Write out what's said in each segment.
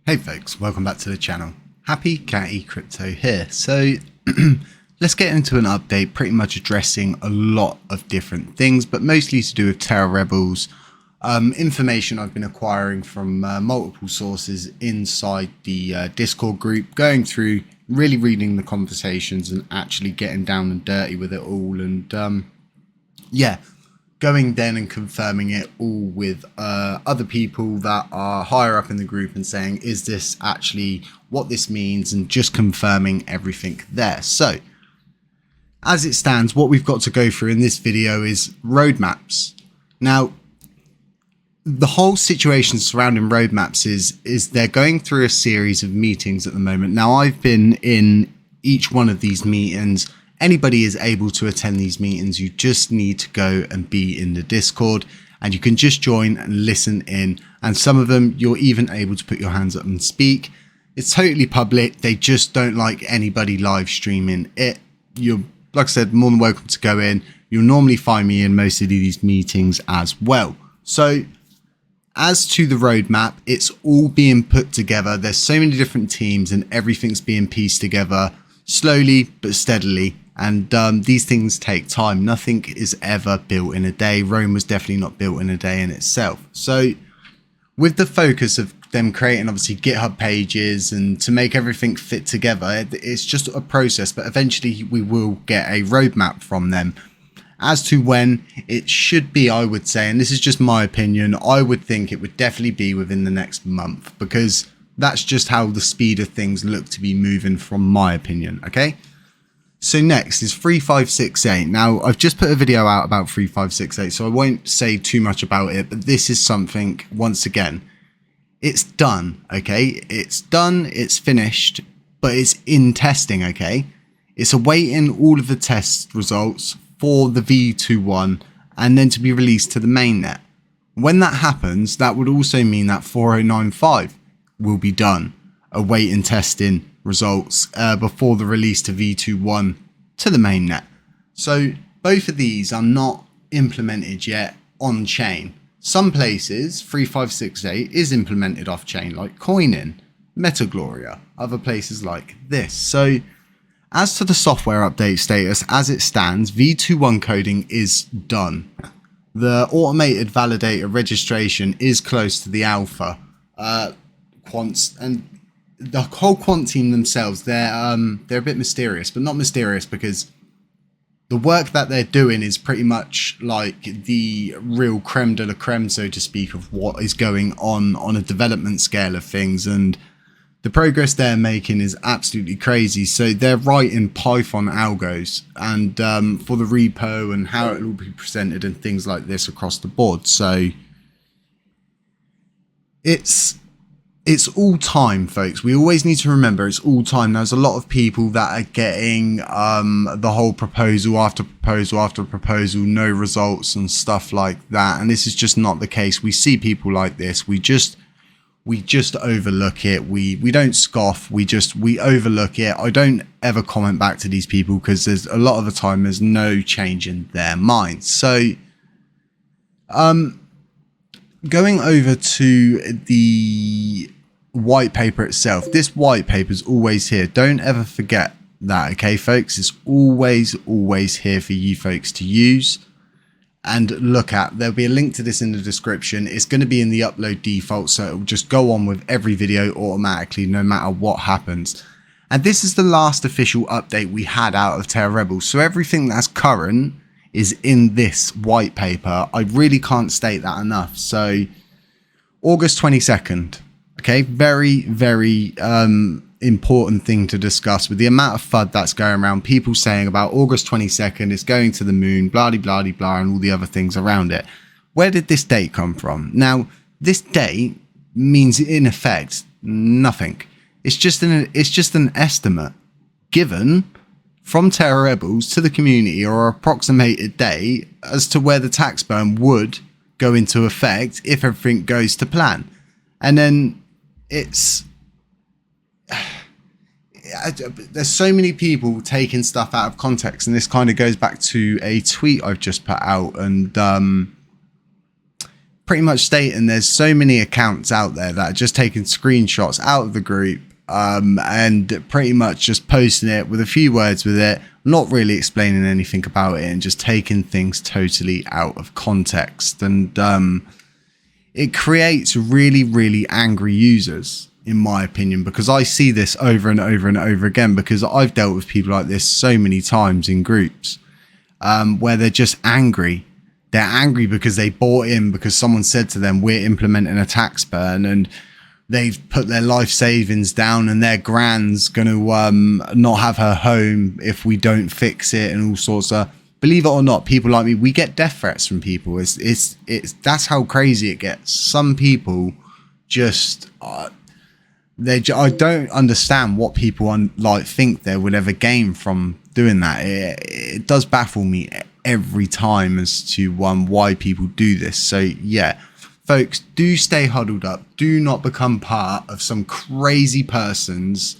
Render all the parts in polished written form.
Hey folks, welcome back to the channel. Happy Catty Crypto here. So let's get into an update pretty much addressing a lot of different things, but mostly to do with Terra Rebels. Information I've been acquiring from multiple sources inside the Discord group, going through, really reading the conversations and actually getting down and dirty with it all. And yeah, going then and confirming it all with other people that are higher up in the group and saying, is this actually what this means, and just confirming everything there. So as it stands, what we've got to go through in this video is roadmaps. Now, the whole situation surrounding roadmaps is they're going through a series of meetings at the moment. Now, I've been in each one of these meetings. Anybody is able to attend these meetings. You just need to go and be in the Discord, and you can just join and listen in. And some of them, you're even able to put your hands up and speak. It's totally public. They just don't like anybody live streaming it. You're, like I said, more than welcome to go in. You'll normally find me in most of these meetings as well. So as to the roadmap, it's all being put together. There's so many different teams and everything's being pieced together slowly but steadily. And these things take time. Nothing is ever built in a day. Rome was definitely not built in a day in itself. So with the focus of them creating obviously GitHub pages and to make everything fit together, it's just a process, but eventually we will get a roadmap from them. As to when, it should be, I would say, and this is just my opinion, I would think it would definitely be within the next month, because that's just how the speed of things look to be moving from my opinion, okay? So next is 3568. Now, I've just put a video out about 3568, so I won't say too much about it, but this is something, once again, it's done, okay? It's done, it's finished, but it's in testing, okay? It's awaiting all of the test results for the V21 and then to be released to the mainnet. When that happens, that would also mean that 4095 will be done, awaiting testing results before the release to V21 to the mainnet. So both of these are not implemented yet on chain. Some places 3568 is implemented off chain, like Coinin, Metagloria, other places like this. So as to the software update status, as it stands, V21 coding is done. The automated validator registration is close to the alpha. Quants and the whole quant team themselves, they're a bit mysterious, but not mysterious because the work that they're doing is pretty much like the real creme de la creme, so to speak, of what is going on a development scale of things, and the progress they're making is absolutely crazy. So they're writing Python algos and for the repo and how it will be presented and things like this across the board. So it's all time, folks. We always need to remember it's all time. There's a lot of people that are getting the whole proposal after proposal after proposal, no results and stuff like that. And this is just not the case. We see people like this. We just overlook it. We don't scoff. We overlook it. I don't ever comment back to these people because there's a lot of the time there's no change in their minds. So going over to the white paper itself, this white paper is always here. Don't ever forget that, okay, folks? It's always here for you folks to use and look at. There'll be a link to this in the description. It's going to be in the upload default, so it will just go on with every video automatically no matter what happens. And this is the last official update we had out of Terra Rebels, so everything that's current is in this white paper. I really can't state that enough. So August 22nd, okay, very important thing to discuss with the amount of FUD that's going around, people saying about August 22nd it's going to the moon, blah blah blah blah, and all the other things around it. Where did this date come from? Now, this date means in effect nothing. It's just an estimate given from Terra Rebels to the community, or approximated date as to where the tax burn would go into effect if everything goes to plan. And then there's so many people taking stuff out of context, and this kind of goes back to a tweet I've just put out, and pretty much stating there's so many accounts out there that are just taking screenshots out of the group and pretty much just posting it with a few words with it, not really explaining anything about it, and just taking things totally out of context. And it creates really, really angry users, in my opinion, because I see this over and over and over again, because I've dealt with people like this so many times in groups where they're just angry. They're angry because they bought in because someone said to them, we're implementing a tax burn, and they've put their life savings down, and their grand's going to not have her home if we don't fix it, and all sorts of. Believe it or not, people like me, we get death threats from people. It's that's how crazy it gets. Some people just I don't understand what people think they would ever gain from doing that. It does baffle me every time as to why people do this. So yeah, folks, do stay huddled up. Do not become part of some crazy person's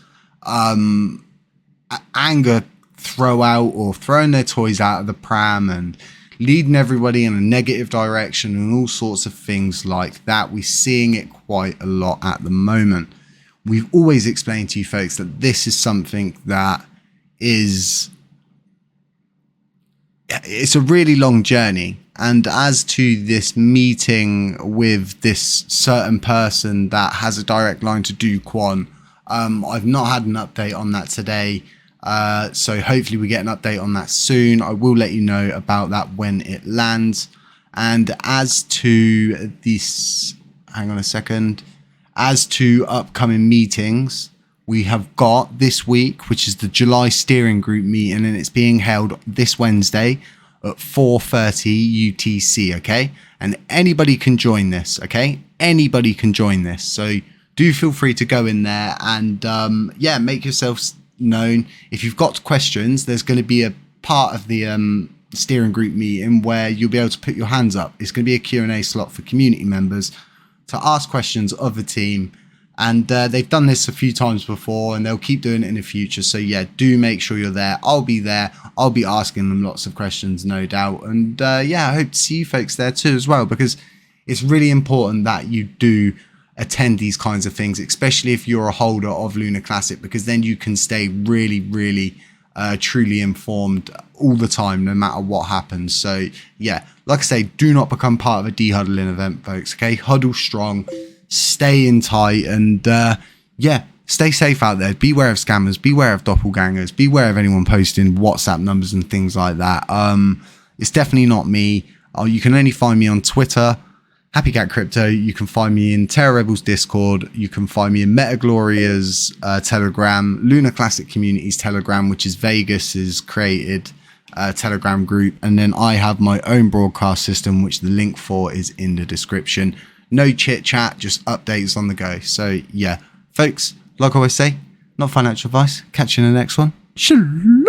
anger throw out, or throwing their toys out of the pram and leading everybody in a negative direction and all sorts of things like that. We're seeing it quite a lot at the moment. We've always explained to you folks that this is something that is, it's a really long journey. And as to this meeting with this certain person that has a direct line to Do Kwon, I've not had an update on that today. So hopefully we get an update on that soon. I will let you know about that when it lands. And as to this, hang on a second, as to upcoming meetings, we have got this week, which is the July steering group meeting, and it's being held this Wednesday at 4:30 UTC, okay? And anybody can join this, okay? Anybody can join this. So do feel free to go in there and yeah, make yourselves known. If you've got questions, there's going to be a part of the steering group meeting where you'll be able to put your hands up. It's going to be a Q&A slot for community members to ask questions of the team. And they've done this a few times before, and they'll keep doing it in the future. So yeah, do make sure you're there. I'll be there. I'll be asking them lots of questions, no doubt. And yeah, I hope to see you folks there too as well, because it's really important that you do attend these kinds of things, especially if you're a holder of Lunar Classic, because then you can stay really, really truly informed all the time, no matter what happens. So yeah, like I say, do not become part of a de-huddling event, folks. Okay, huddle strong, stay in tight, and yeah, stay safe out there. Beware of scammers, beware of doppelgangers, beware of anyone posting WhatsApp numbers and things like that. It's definitely not me. You can only find me on Twitter, Happy Cat Crypto. You can find me in Terra Rebels Discord. You can find me in Metagloria's Telegram, Lunar Classic Community's Telegram, which is Vegas's created Telegram group. And then I have my own broadcast system, which the link for is in the description. No chit chat, just updates on the go. So yeah, folks, like I always say, not financial advice. Catch you in the next one. Shalom.